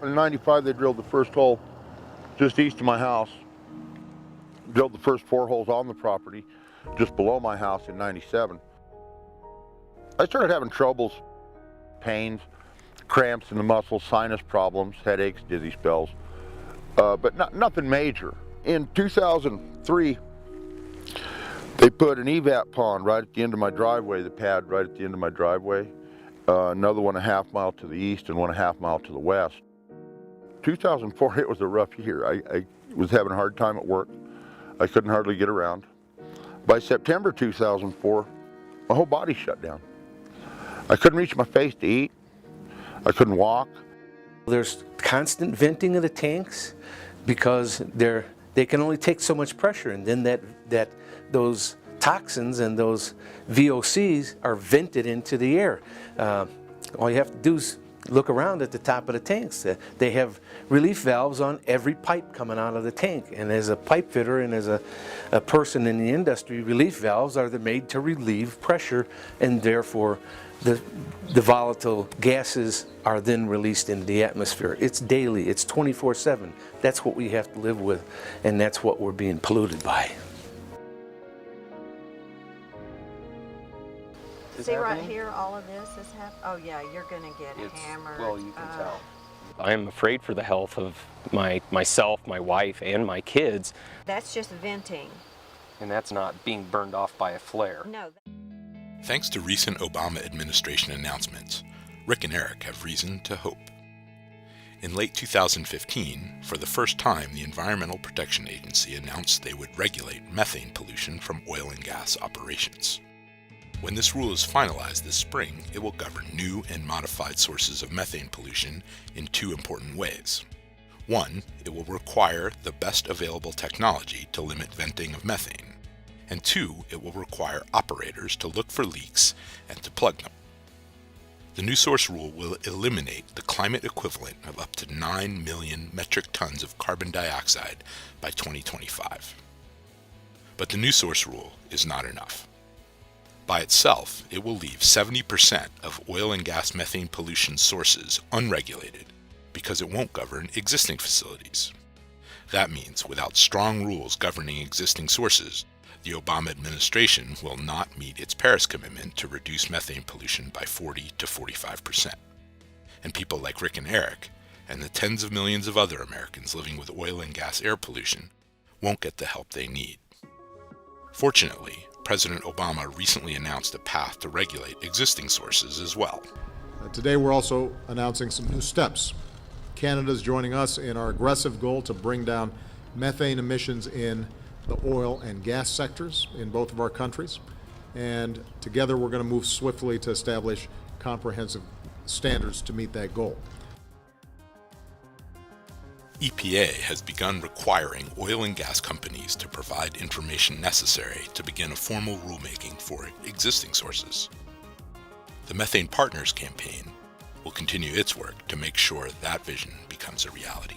In '95, they drilled the first hole just east of my house. Drilled the first 4 holes on the property, just below my house in '97. I started having troubles, pains, cramps in the muscles, sinus problems, headaches, dizzy spells, but nothing major. In 2003, they put an evap pond right at the end of my driveway, the pad right at the end of my driveway, another one a half mile to the east and one a half mile to the west. 2004, it was a rough year. I was having a hard time at work. I couldn't hardly get around. By September 2004, my whole body shut down. I couldn't reach my face to eat. I couldn't walk. There's constant venting of the tanks because they can only take so much pressure, and then those toxins and those VOCs are vented into the air. All you have to do is look around at the top of the tanks. They have relief valves on every pipe coming out of the tank, and as a pipe fitter and as a person in the industry, relief valves are made to relieve pressure, and therefore the volatile gases are then released into the atmosphere. It's daily, it's 24/7. That's what we have to live with, and that's what we're being polluted by. See right here, all of this is happening. Oh yeah, you're gonna get hammered. Well, you can tell. I am afraid for the health of myself, my wife, and my kids. That's just venting. And that's not being burned off by a flare. No. Thanks to recent Obama administration announcements, Rick and Eric have reason to hope. In late 2015, for the first time, the Environmental Protection Agency announced they would regulate methane pollution from oil and gas operations. When this rule is finalized this spring, it will govern new and modified sources of methane pollution in 2 important ways. 1, it will require the best available technology to limit venting of methane. And 2, it will require operators to look for leaks and to plug them. The new source rule will eliminate the climate equivalent of up to 9 million metric tons of carbon dioxide by 2025. But the new source rule is not enough. By itself, it will leave 70% of oil and gas methane pollution sources unregulated because it won't govern existing facilities. That means without strong rules governing existing sources, the Obama administration will not meet its Paris commitment to reduce methane pollution by 40 to 45%. And people like Rick and Eric, and the tens of millions of other Americans living with oil and gas air pollution, won't get the help they need. Fortunately, President Obama recently announced a path to regulate existing sources as well. Today we're also announcing some new steps. Canada's joining us in our aggressive goal to bring down methane emissions in the oil and gas sectors in both of our countries. And together we're going to move swiftly to establish comprehensive standards to meet that goal. EPA has begun requiring oil and gas companies to provide information necessary to begin a formal rulemaking for existing sources. The Methane Partners campaign will continue its work to make sure that vision becomes a reality.